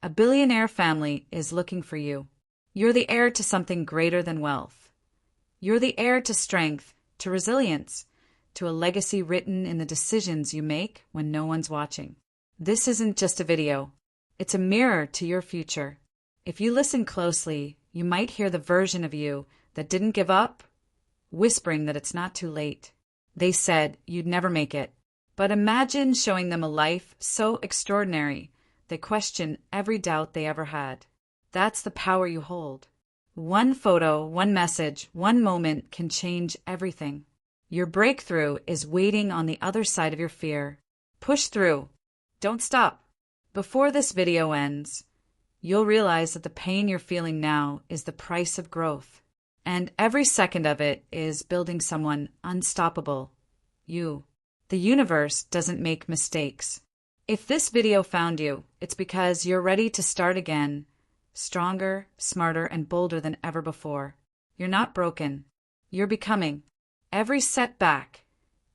A billionaire family is looking for you. You're the heir to something greater than wealth. You're the heir to strength, to resilience, to a legacy written in the decisions you make when no one's watching. This isn't just a video. It's a mirror to your future. If you listen closely, you might hear the version of you that didn't give up, whispering that it's not too late. They said you'd never make it. But imagine showing them a life so extraordinary, they question every doubt they ever had. That's the power you hold. One photo, one message, one moment can change everything. Your breakthrough is waiting on the other side of your fear. Push through. Don't stop. Before this video ends, you'll realize that the pain you're feeling now is the price of growth. And every second of it is building someone unstoppable. You. The universe doesn't make mistakes. If this video found you, it's because you're ready to start again, stronger, smarter, and bolder than ever before. You're not broken. You're becoming. Every setback,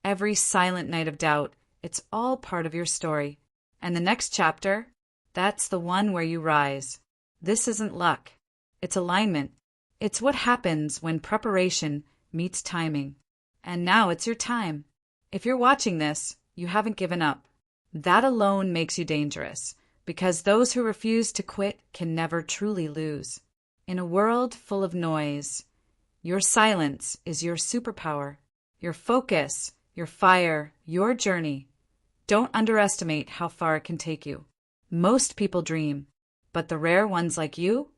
every silent night of doubt, it's all part of your story. And the next chapter, that's the one where you rise. This isn't luck. It's alignment. It's what happens when preparation meets timing. And now it's your time. If you're watching this, you haven't given up. That alone makes you dangerous, because those who refuse to quit can never truly lose. In a world full of noise, your silence is your superpower, your focus, your fire, your journey. Don't underestimate how far it can take you. Most people dream, but the rare ones like you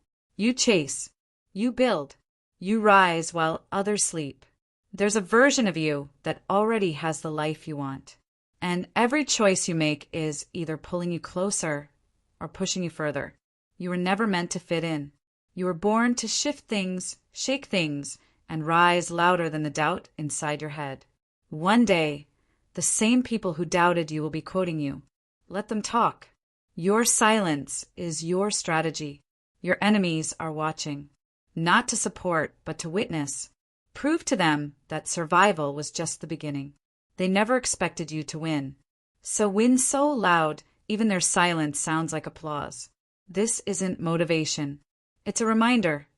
chase, you build, you rise while others sleep. There's a version of you that already has the life you want. And every choice you make is either pulling you closer or pushing you further. You were never meant to fit in. You were born to shift things, shake things, and rise louder than the doubt inside your head. One day, the same people who doubted you will be quoting you. Let them talk. Your silence is your strategy. Your enemies are watching, not to support, but to witness. Prove to them that survival was just the beginning. They never expected you to win. So win so loud, even their silence sounds like applause. This isn't motivation. It's a reminder.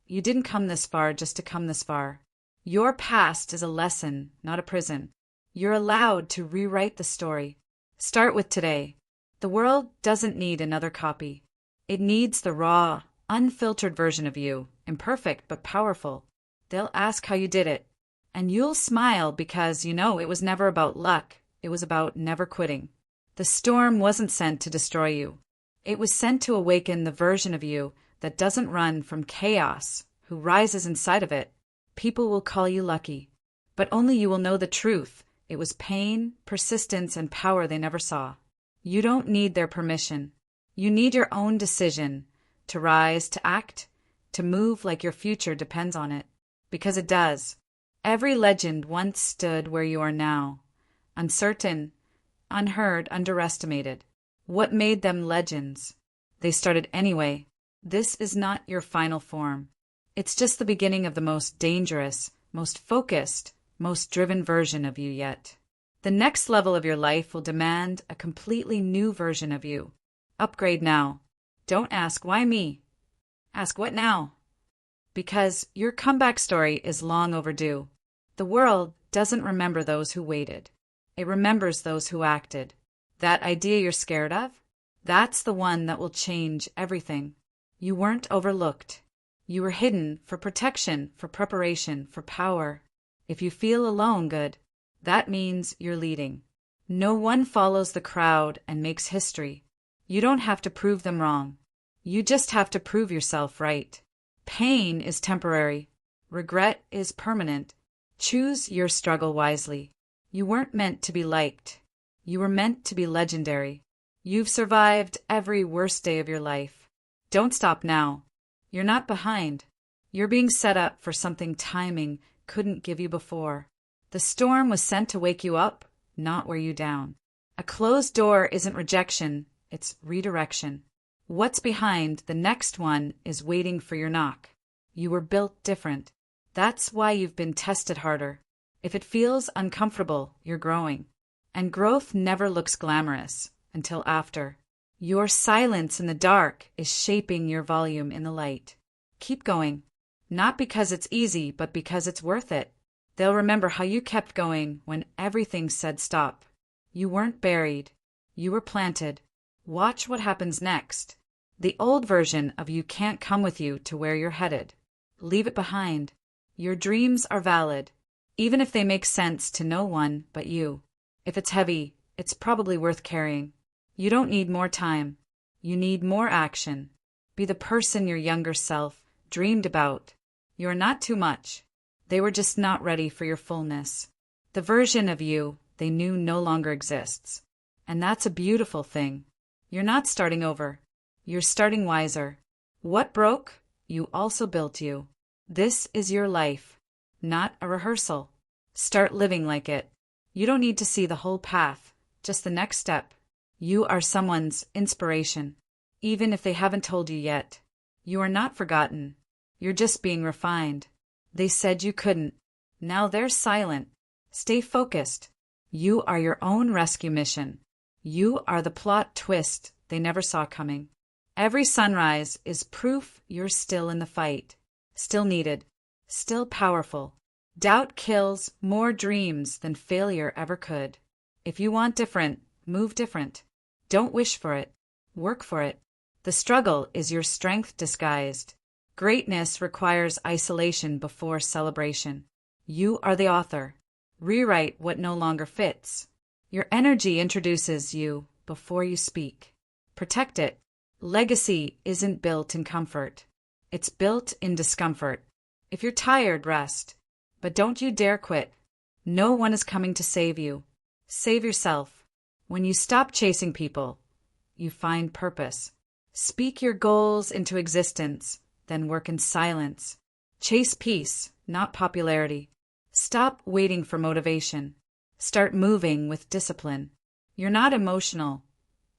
You didn't come this far just to come this far. Your past is a lesson, not a prison. You're allowed to rewrite the story. Start with today. The world doesn't need another copy. It needs the raw, unfiltered version of you, imperfect but powerful. They'll ask how you did it. And you'll smile because you know it was never about luck. It was about never quitting. The storm wasn't sent to destroy you. It was sent to awaken the version of you that doesn't run from chaos, who rises inside of it. People will call you lucky, but only you will know the truth. It was pain, persistence, and power they never saw. You don't need their permission. You need your own decision to rise, to act, to move like your future depends on it. Because it does. Every legend once stood where you are now, uncertain, unheard, underestimated. What made them legends? They started anyway. This is not your final form. It's just the beginning of the most dangerous, most focused, most driven version of you yet. The next level of your life will demand a completely new version of you. Upgrade now. Don't ask, why me? Ask, what now? Because your comeback story is long overdue. The world doesn't remember those who waited. It remembers those who acted. That idea you're scared of? That's the one that will change everything. You weren't overlooked. You were hidden for protection, for preparation, for power. If you feel alone, good. That means you're leading. No one follows the crowd and makes history. You don't have to prove them wrong. You just have to prove yourself right. Pain is temporary. Regret is permanent. Choose your struggle wisely. You weren't meant to be liked. You were meant to be legendary. You've survived every worst day of your life. Don't stop now. You're not behind. You're being set up for something timing couldn't give you before. The storm was sent to wake you up, not wear you down. A closed door isn't rejection, it's redirection. What's behind the next one is waiting for your knock. You were built different. That's why you've been tested harder. If it feels uncomfortable, you're growing. And growth never looks glamorous until after. Your silence in the dark is shaping your volume in the light. Keep going. Not because it's easy, but because it's worth it. They'll remember how you kept going when everything said stop. You weren't buried. You were planted. Watch what happens next. The old version of you can't come with you to where you're headed. Leave it behind. Your dreams are valid, even if they make sense to no one but you. If it's heavy, it's probably worth carrying. You don't need more time. You need more action. Be the person your younger self dreamed about. You are not too much. They were just not ready for your fullness. The version of you they knew no longer exists. And that's a beautiful thing. You're not starting over. You're starting wiser. What broke, you also built you. This is your life, not a rehearsal. Start living like it. You don't need to see the whole path, just the next step. You are someone's inspiration, even if they haven't told you yet. You are not forgotten. You're just being refined. They said you couldn't. Now they're silent. Stay focused. You are your own rescue mission. You are the plot twist they never saw coming. Every sunrise is proof you're still in the fight, still needed, still powerful. Doubt kills more dreams than failure ever could. If you want different, move different. Don't wish for it. Work for it. The struggle is your strength disguised. Greatness requires isolation before celebration. You are the author. Rewrite what no longer fits. Your energy introduces you before you speak. Protect it. Legacy isn't built in comfort. It's built in discomfort. If you're tired, rest. But don't you dare quit. No one is coming to save you. Save yourself. When you stop chasing people, you find purpose. Speak your goals into existence, then work in silence. Chase peace, not popularity. Stop waiting for motivation. Start moving with discipline. You're not emotional.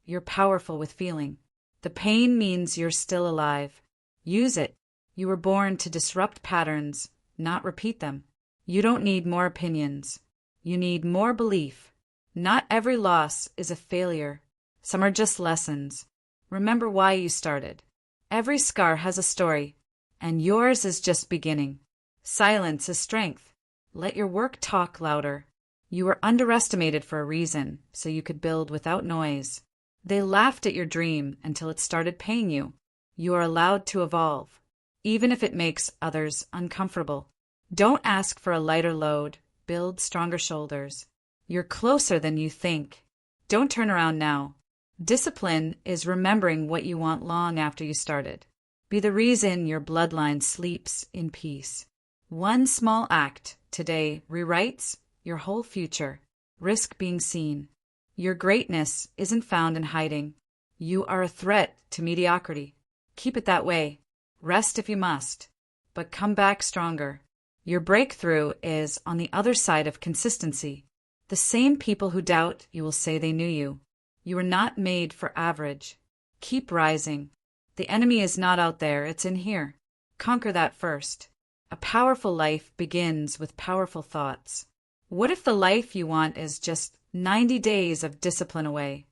You're powerful with feeling. The pain means you're still alive. Use it. You were born to disrupt patterns, not repeat them. You don't need more opinions. You need more belief. Not every loss is a failure. Some are just lessons. Remember why you started. Every scar has a story, and yours is just beginning. Silence is strength. Let your work talk louder. You were underestimated for a reason, so you could build without noise. They laughed at your dream until it started paying you. You are allowed to evolve, even if it makes others uncomfortable. Don't ask for a lighter load. Build stronger shoulders. You're closer than you think. Don't turn around now. Discipline is remembering what you want long after you started. Be the reason your bloodline sleeps in peace. One small act today rewrites your whole future. Risk being seen. Your greatness isn't found in hiding. You are a threat to mediocrity. Keep it that way. Rest if you must, but come back stronger. Your breakthrough is on the other side of consistency. The same people who doubt you will say they knew you. You are not made for average. Keep rising. The enemy is not out there, it's in here. Conquer that first. A powerful life begins with powerful thoughts. What if the life you want is just 90 days of discipline away?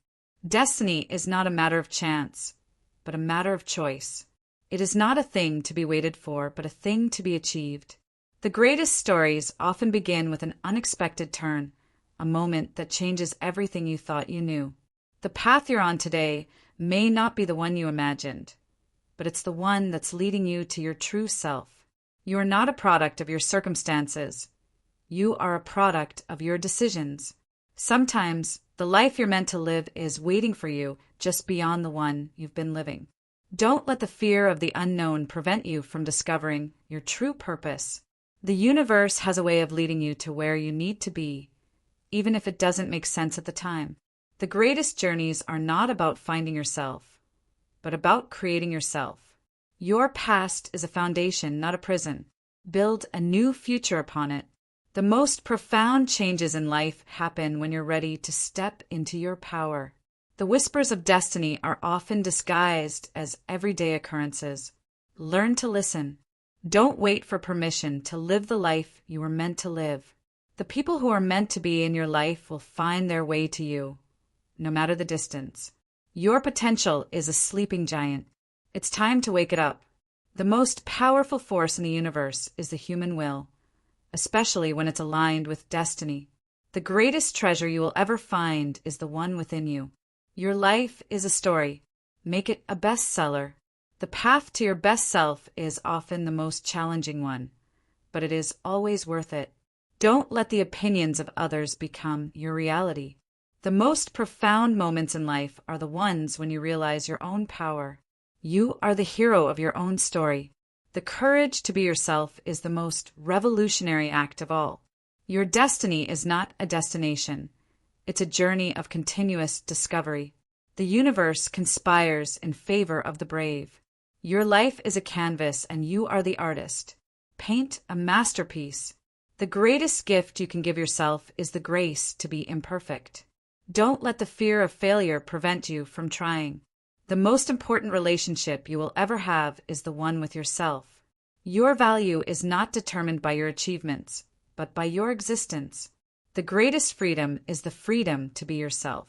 Destiny is not a matter of chance, but a matter of choice. It is not a thing to be waited for, but a thing to be achieved. The greatest stories often begin with an unexpected turn, a moment that changes everything you thought you knew. The path you're on today may not be the one you imagined, but it's the one that's leading you to your true self. You are not a product of your circumstances. You are a product of your decisions. Sometimes the life you're meant to live is waiting for you just beyond the one you've been living. Don't let the fear of the unknown prevent you from discovering your true purpose. The universe has a way of leading you to where you need to be, even if it doesn't make sense at the time. The greatest journeys are not about finding yourself, but about creating yourself. Your past is a foundation, not a prison. Build a new future upon it. The most profound changes in life happen when you're ready to step into your power. The whispers of destiny are often disguised as everyday occurrences. Learn to listen. Don't wait for permission to live the life you were meant to live. The people who are meant to be in your life will find their way to you, no matter the distance. Your potential is a sleeping giant. It's time to wake it up. The most powerful force in the universe is the human will, especially when it's aligned with destiny. The greatest treasure you will ever find is the one within you. Your life is a story. Make it a bestseller. The path to your best self is often the most challenging one, but it is always worth it. Don't let the opinions of others become your reality. The most profound moments in life are the ones when you realize your own power. You are the hero of your own story. The courage to be yourself is the most revolutionary act of all. Your destiny is not a destination. It's a journey of continuous discovery. The universe conspires in favor of the brave. Your life is a canvas and you are the artist. Paint a masterpiece. The greatest gift you can give yourself is the grace to be imperfect. Don't let the fear of failure prevent you from trying. The most important relationship you will ever have is the one with yourself. Your value is not determined by your achievements, but by your existence. The greatest freedom is the freedom to be yourself.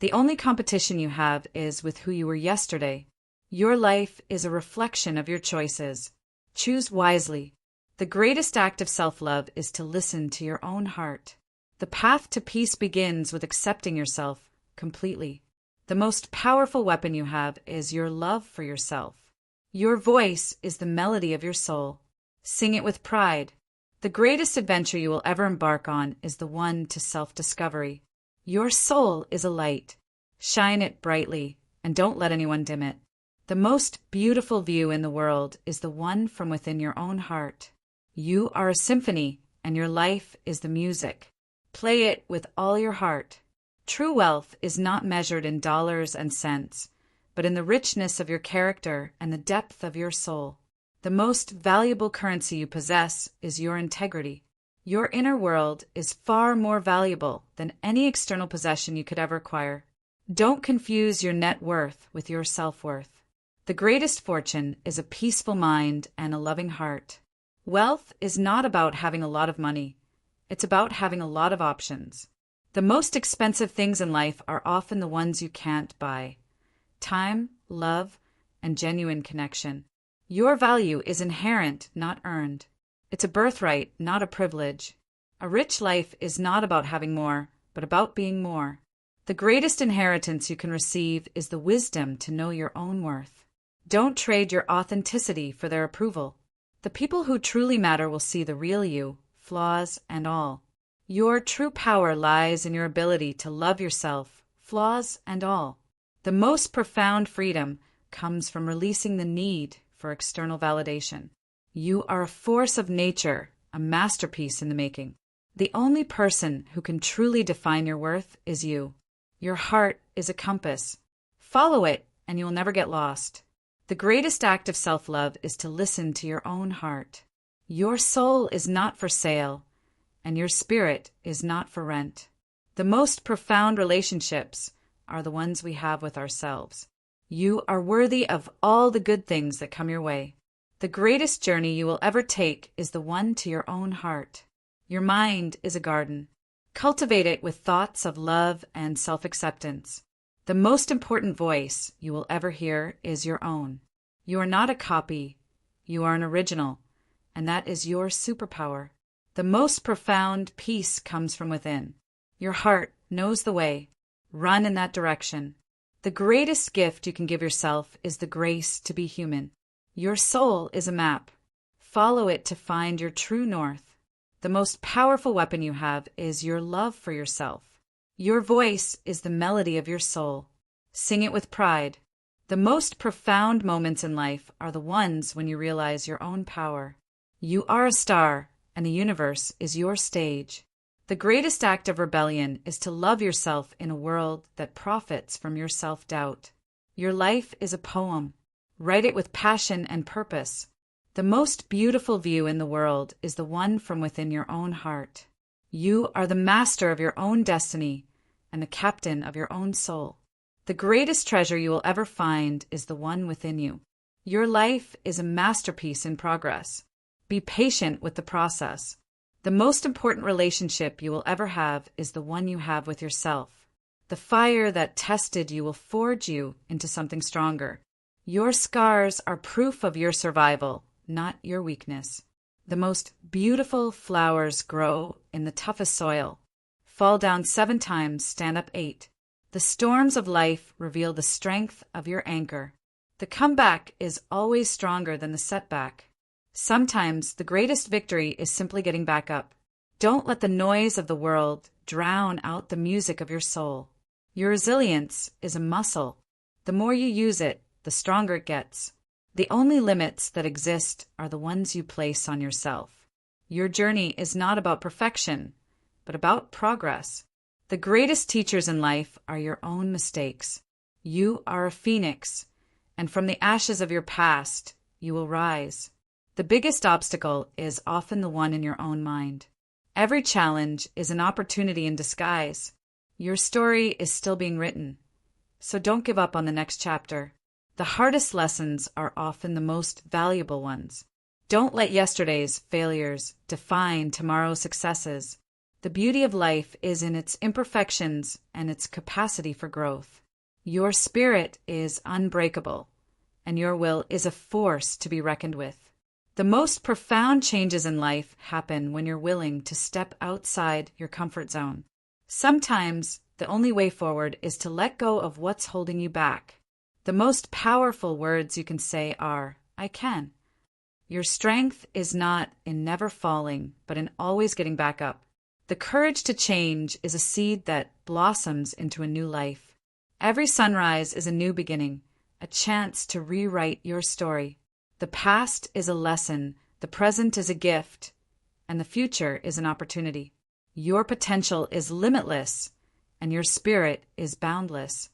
The only competition you have is with who you were yesterday. Your life is a reflection of your choices. Choose wisely. The greatest act of self-love is to listen to your own heart. The path to peace begins with accepting yourself completely. The most powerful weapon you have is your love for yourself. Your voice is the melody of your soul. Sing it with pride. The greatest adventure you will ever embark on is the one to self-discovery. Your soul is a light. Shine it brightly, and don't let anyone dim it. The most beautiful view in the world is the one from within your own heart. You are a symphony, and your life is the music. Play it with all your heart. True wealth is not measured in dollars and cents, but in the richness of your character and the depth of your soul. The most valuable currency you possess is your integrity. Your inner world is far more valuable than any external possession you could ever acquire. Don't confuse your net worth with your self-worth. The greatest fortune is a peaceful mind and a loving heart. Wealth is not about having a lot of money. It's about having a lot of options. The most expensive things in life are often the ones you can't buy. Time, love, and genuine connection. Your value is inherent, not earned. It's a birthright, not a privilege. A rich life is not about having more, but about being more. The greatest inheritance you can receive is the wisdom to know your own worth. Don't trade your authenticity for their approval. The people who truly matter will see the real you, flaws and all. Your true power lies in your ability to love yourself, flaws and all. The most profound freedom comes from releasing the need for external validation. You are a force of nature, a masterpiece in the making. The only person who can truly define your worth is you. Your heart is a compass. Follow it, and you will never get lost. The greatest act of self-love is to listen to your own heart. Your soul is not for sale, and your spirit is not for rent. The most profound relationships are the ones we have with ourselves. You are worthy of all the good things that come your way. The greatest journey you will ever take is the one to your own heart. Your mind is a garden. Cultivate it with thoughts of love and self-acceptance. The most important voice you will ever hear is your own. You are not a copy. You are an original, and that is your superpower. The most profound peace comes from within. Your heart knows the way. Run in that direction. The greatest gift you can give yourself is the grace to be human. Your soul is a map. Follow it to find your true north. The most powerful weapon you have is your love for yourself. Your voice is the melody of your soul. Sing it with pride. The most profound moments in life are the ones when you realize your own power. You are a star, and the universe is your stage. The greatest act of rebellion is to love yourself in a world that profits from your self-doubt. Your life is a poem. Write it with passion and purpose. The most beautiful view in the world is the one from within your own heart. You are the master of your own destiny and the captain of your own soul. The greatest treasure you will ever find is the one within you. Your life is a masterpiece in progress. Be patient with the process. The most important relationship you will ever have is the one you have with yourself. The fire that tested you will forge you into something stronger. Your scars are proof of your survival, not your weakness. The most beautiful flowers grow in the toughest soil. Fall down 7 times, stand up 8. The storms of life reveal the strength of your anchor. The comeback is always stronger than the setback. Sometimes the greatest victory is simply getting back up. Don't let the noise of the world drown out the music of your soul. Your resilience is a muscle. The more you use it, the stronger it gets. The only limits that exist are the ones you place on yourself. Your journey is not about perfection, but about progress. The greatest teachers in life are your own mistakes. You are a phoenix, and from the ashes of your past, you will rise. The biggest obstacle is often the one in your own mind. Every challenge is an opportunity in disguise. Your story is still being written, so don't give up on the next chapter. The hardest lessons are often the most valuable ones. Don't let yesterday's failures define tomorrow's successes. The beauty of life is in its imperfections and its capacity for growth. Your spirit is unbreakable, and your will is a force to be reckoned with. The most profound changes in life happen when you're willing to step outside your comfort zone. Sometimes the only way forward is to let go of what's holding you back. The most powerful words you can say are, I can. Your strength is not in never falling, but in always getting back up. The courage to change is a seed that blossoms into a new life. Every sunrise is a new beginning, a chance to rewrite your story. The past is a lesson, the present is a gift, and the future is an opportunity. Your potential is limitless, and your spirit is boundless.